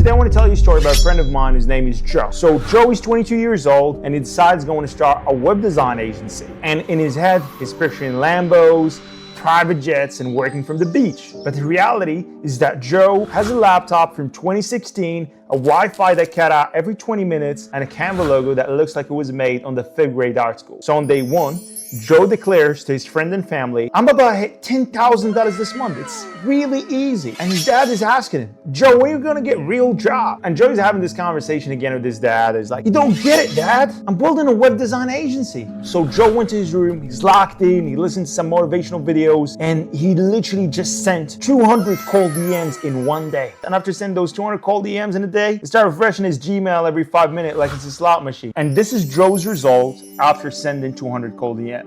Today I want to tell you a story about a friend of mine whose name is Joe. So Joe is 22 years old and he decides he's going to start a web design agency. And in his head, he's picturing Lambos, private jets, and working from the beach. But the reality is that Joe has a laptop from 2016, a Wi-Fi that cut out every 20 minutes, and a Canva logo that looks like it was made on the 5th grade art school. So on day one, Joe declares to his friend and family, I'm about to hit $10,000 this month. It's really easy. And his dad is asking him, Joe, when are you gonna get a real job? And Joe's having this conversation again with his dad. He's like, you don't get it, Dad. I'm building a web design agency. So Joe went to his room, he's locked in, he listened to some motivational videos, and he literally just sent 200 cold DMs in one day. And after sending those 200 cold DMs in a day, he started refreshing his Gmail every 5 minutes like it's a slot machine. And this is Joe's result after sending 200 cold DMs.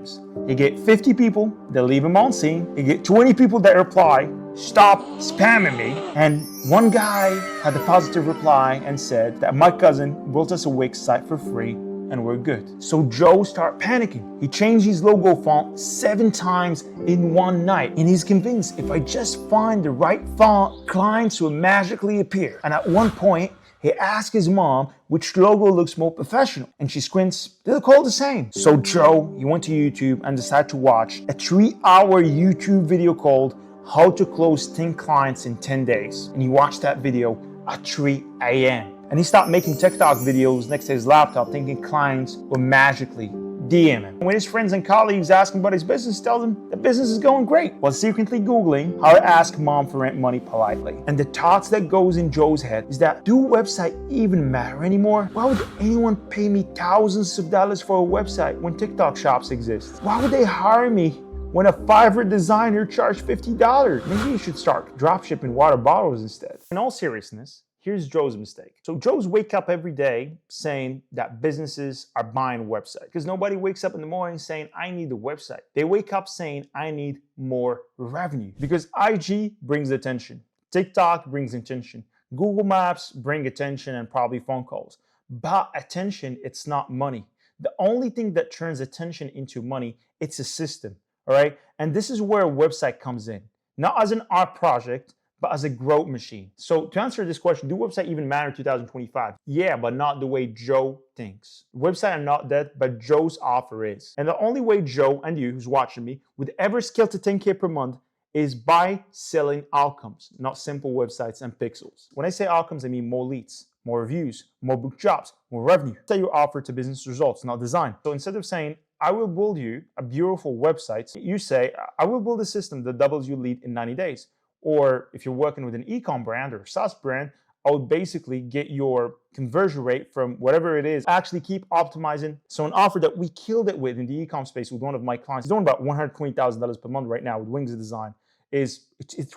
You get 50 people that leave him on scene. You get 20 people that reply, stop spamming me. And one guy had a positive reply and said that my cousin built us a Wix site for free and we're good. So Joe started panicking. He changed his logo font 7 times in one night. And he's convinced if I just find the right font, clients will magically appear. And at one point, he asked his mom which logo looks more professional, and she squints, they look all the same. So Joe, he went to YouTube and decided to watch a 3-hour YouTube video called How to Close 10 Clients in 10 Days. And he watched that video at 3 a.m. And he started making TikTok videos next to his laptop thinking clients will magically DM him. When his friends and colleagues ask him about his business, tell them the business is going great, while secretly Googling how to ask mom for rent money politely. And the thoughts that goes in Joe's head is that, do website even matter anymore? Why would anyone pay me thousands of dollars for a website when TikTok shops exist? Why would they hire me when a Fiverr designer charged $50? Maybe you should start dropshipping water bottles instead. In all seriousness, here's Joe's mistake. So Joe's wake up every day saying that businesses are buying websites, because nobody wakes up in the morning saying, I need a website. They wake up saying, I need more revenue, because IG brings attention. TikTok brings attention. Google Maps bring attention and probably phone calls. But attention, it's not money. The only thing that turns attention into money, it's a system, all right? And this is where a website comes in, not as an art project, but as a growth machine. So to answer this question, do website even matter in 2025? Yeah, but not the way Joe thinks. Websites are not dead, but Joe's offer is. And the only way Joe and you who's watching me would ever scale to 10K per month is by selling outcomes, not simple websites and pixels. When I say outcomes, I mean more leads, more reviews, more booked jobs, more revenue. Say your offer to business results, not design. So instead of saying, I will build you a beautiful website, you say, I will build a system that doubles your lead in 90 days. Or if you're working with an e-com brand or SaaS brand, I would basically get your conversion rate from whatever it is, actually keep optimizing. So an offer that we killed it with in the e-com space with one of my clients, he's doing about $120,000 per month right now with Wings of Design, it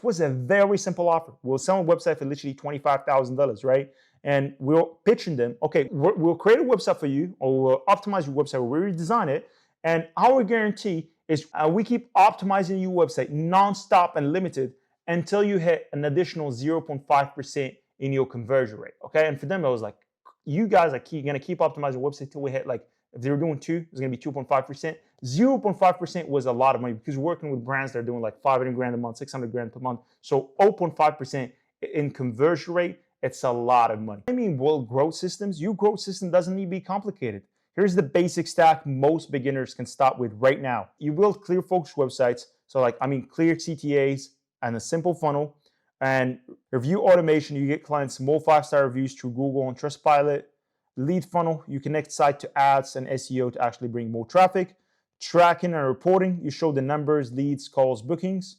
was a very simple offer. We'll sell a website for literally $25,000, right? And we're pitching them, okay, we'll create a website for you, or we'll optimize your website, we'll redesign it, and our guarantee is we keep optimizing your website nonstop and limited until you hit an additional 0.5% in your conversion rate, okay? And for them, I was like, you guys are gonna keep optimizing your website till we hit, like, if they were doing 2, it's gonna be 2.5%. 0.5% was a lot of money because we're working with brands that are doing like 500 grand a month, 600 grand per month. So 0.5% in conversion rate, it's a lot of money. I mean, well, growth systems, your growth system doesn't need to be complicated. Here's the basic stack most beginners can start with right now. You build clear focus websites. So clear CTAs, and a simple funnel, and review automation. You get clients more 5-star reviews through Google and Trustpilot. Lead funnel, you connect site to ads and SEO to actually bring more traffic. Tracking and reporting, you show the numbers, leads, calls, bookings,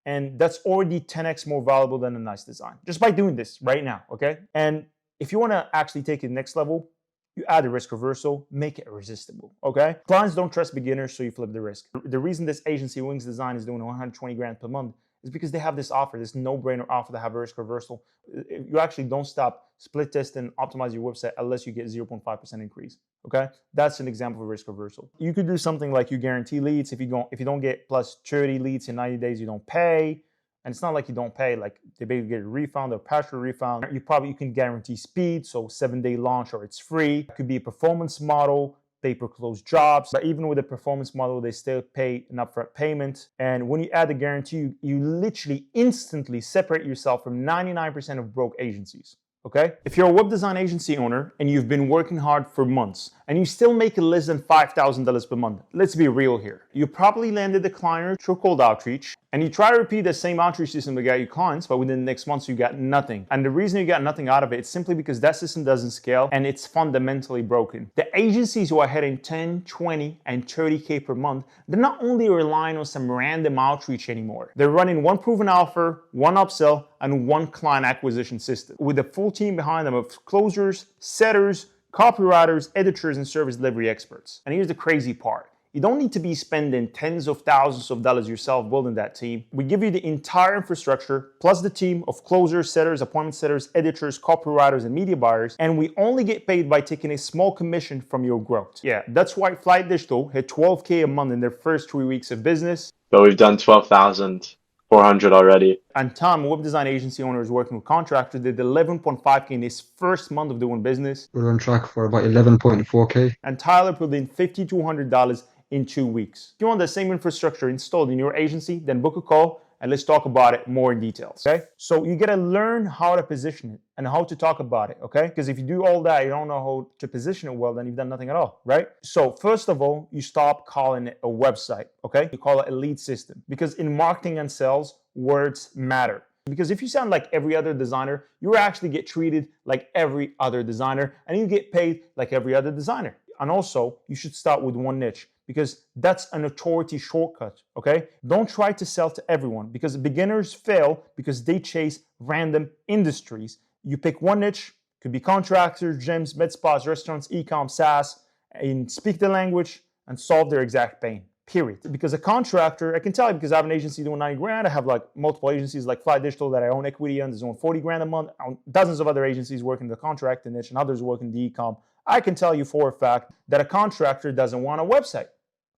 and that's already 10x more valuable than a nice design, just by doing this right now, okay? And if you wanna actually take it next level, you add a risk reversal, make it irresistible, okay? Clients don't trust beginners, so you flip the risk. The reason this agency, Wings Design, is doing 120 grand per month is because they have this offer, this no-brainer offer to have a risk reversal. You actually don't stop split test and optimize your website unless you get 0.5% increase, okay? That's an example of a risk reversal. You could do something like you guarantee leads. If you don't get plus 30 leads in 90 days, you don't pay. And it's not like you don't pay, like they basically get a refund or partial refund. You can guarantee speed, so 7-day launch or it's free. It could be a performance model, pay-per-close jobs. But even with a performance model, they still pay an upfront payment. And when you add the guarantee, you literally instantly separate yourself from 99% of broke agencies. Okay? If you're a web design agency owner and you've been working hard for months and you still make less than $5,000 per month, let's be real here. You probably landed a client through cold outreach and you try to repeat the same outreach system to get your clients, but within the next months you got nothing. And the reason you got nothing out of it is simply because that system doesn't scale and it's fundamentally broken. The agencies who are hitting 10, 20, and 30K per month, they're not only relying on some random outreach anymore. They're running one proven offer, one upsell, and one client acquisition system with a full team behind them of closers, setters, copywriters, editors, and service delivery experts. And here's the crazy part. You don't need to be spending tens of thousands of dollars yourself building that team. We give you the entire infrastructure plus the team of closers, setters, appointment setters, editors, copywriters, and media buyers, and we only get paid by taking a small commission from your growth. Yeah, that's why Flight Digital hit 12K a month in their first 3 weeks of business. But we've done 12,400 already. And Tom, a web design agency owner is working with contractors, did 11.5K in his first month of doing business. We're on track for about 11.4K. And Tyler put in $5,200 in 2 weeks. If you want the same infrastructure installed in your agency, then book a call and let's talk about it more in details, okay? So you gotta learn how to position it and how to talk about it, okay? Because if you do all that, you don't know how to position it well, then you've done nothing at all, right? So first of all, you stop calling it a website, okay? You call it a lead system because in marketing and sales, words matter. Because if you sound like every other designer, you actually get treated like every other designer and you get paid like every other designer. And also, you should start with one niche because that's an authority shortcut, okay? Don't try to sell to everyone because beginners fail because they chase random industries. You pick one niche, could be contractors, gyms, med spas, restaurants, e-com, SaaS, and speak the language and solve their exact pain, period. Because a contractor, I can tell you because I have an agency doing 90 grand, I have like multiple agencies like Fly Digital that I own equity on, there's own 40 grand a month, dozens of other agencies working the contract niche and others working the e-com. I can tell you for a fact that a contractor doesn't want a website.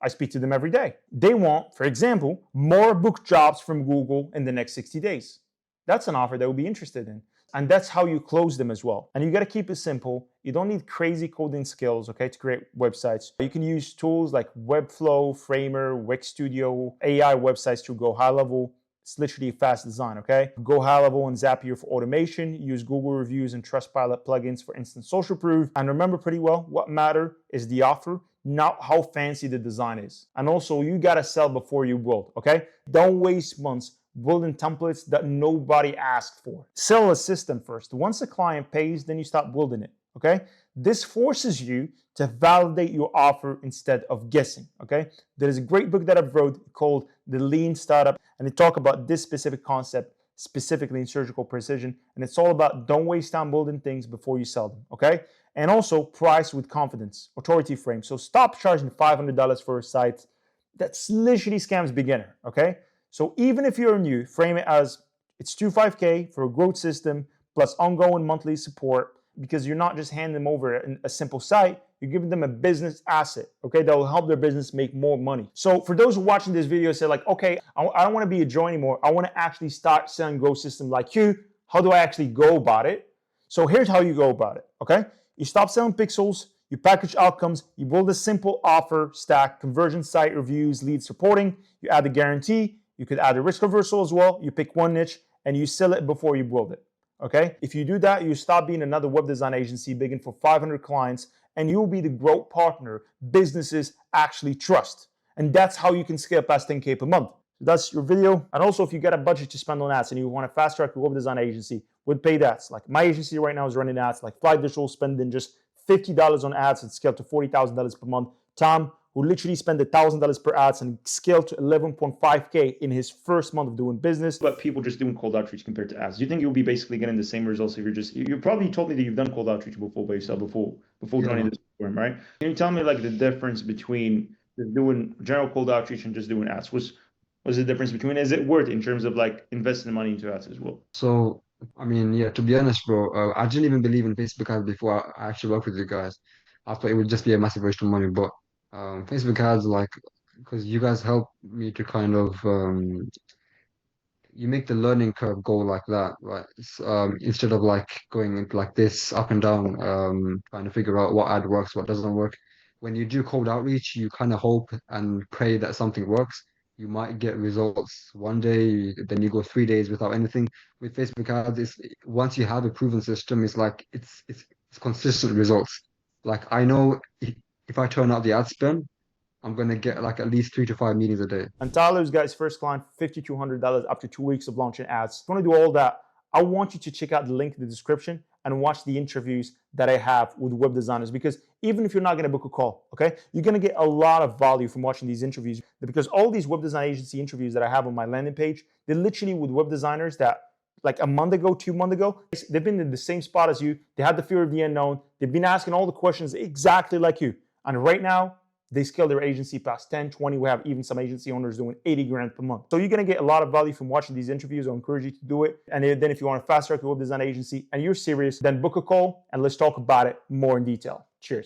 I speak to them every day. They want, for example, more booked jobs from Google in the next 60 days. That's an offer they would be interested in. And that's how you close them as well. And you got to keep it simple. You don't need crazy coding skills, okay, to create websites. You can use tools like Webflow, Framer, Wix Studio, AI websites to go high level. It's literally fast design, okay? Go high level and Zapier for automation. Use Google reviews and Trustpilot plugins for instant social proof. And remember pretty well, what matter is the offer, not how fancy the design is. And also, you gotta sell before you build, okay? Don't waste months building templates that nobody asked for. Sell a system first. Once a client pays, then you start building it, okay? This forces you to validate your offer instead of guessing, okay? There is a great book that I've wrote called The Lean Startup, and they talk about this specific concept, specifically in surgical precision, and it's all about don't waste time building things before you sell them, okay? And also price with confidence, authority frame. So stop charging $500 for a site. That's literally scams beginner, okay? So even if you're new, frame it as it's 25K for a growth system plus ongoing monthly support because you're not just handing them over a simple site, you're giving them a business asset, okay, that will help their business make more money. So for those watching this video say like, okay, I don't want to be a Joe anymore. I want to actually start selling growth system like you. How do I actually go about it? So here's how you go about it, okay? You stop selling pixels, you package outcomes, you build a simple offer stack, conversion site reviews, lead supporting, you add a guarantee, you could add a risk reversal as well, you pick one niche, and you sell it before you build it, okay? If you do that, you stop being another web design agency begging for 500 clients, and you'll be the growth partner businesses actually trust. And that's how you can scale past 10K per month. So that's your video. And also, if you get a budget to spend on ads and you want to fast track your web design agency with paid ads, like my agency right now is running ads, like Fly Digital spending just $50 on ads and scale to $40,000 per month. Tom, who literally spent $1,000 per ads and scaled to 11.5K in his first month of doing business. But people just doing cold outreach compared to ads. Do you think you'll be basically getting the same results if you probably told me that you've done cold outreach before by yourself before joining this program, right? Can you tell me like the difference between just doing general cold outreach and just doing ads? What's the difference between, is it worth it in terms of like investing money into ads as well? So, I mean, yeah, to be honest, bro, I didn't even believe in Facebook ads before I actually worked with you guys. I thought it would just be a massive waste of money, but Facebook ads, like, because you guys help me to kind of you make the learning curve go like that, right? Instead of like going into like this up and down, trying to figure out what ad works, what doesn't work. When you do cold outreach, you kind of hope and pray that something works. you might get results one day, then you go 3 days without anything. With Facebook ads, once you have a proven system, it's like it's consistent results. Like I know if I turn out the ad spend, I'm gonna get like at least 3 to 5 meetings a day. And Tyler's got his first client for $5,200 after 2 weeks of launching ads. If you want to do all that, I want you to check out the link in the description and watch the interviews that I have with web designers, because even if you're not going to book a call, okay, you're going to get a lot of value from watching these interviews, because all these web design agency interviews that I have on my landing page, they're literally with web designers that like a month ago, 2 months ago, they've been in the same spot as you. They had the fear of the unknown. They've been asking all the questions exactly like you. And right now, they scale their agency past 10, 20. We have even some agency owners doing 80 grand per month. So you're going to get a lot of value from watching these interviews. I encourage you to do it. And then if you want to fast track your web design agency and you're serious, then book a call and let's talk about it more in detail. Cheers.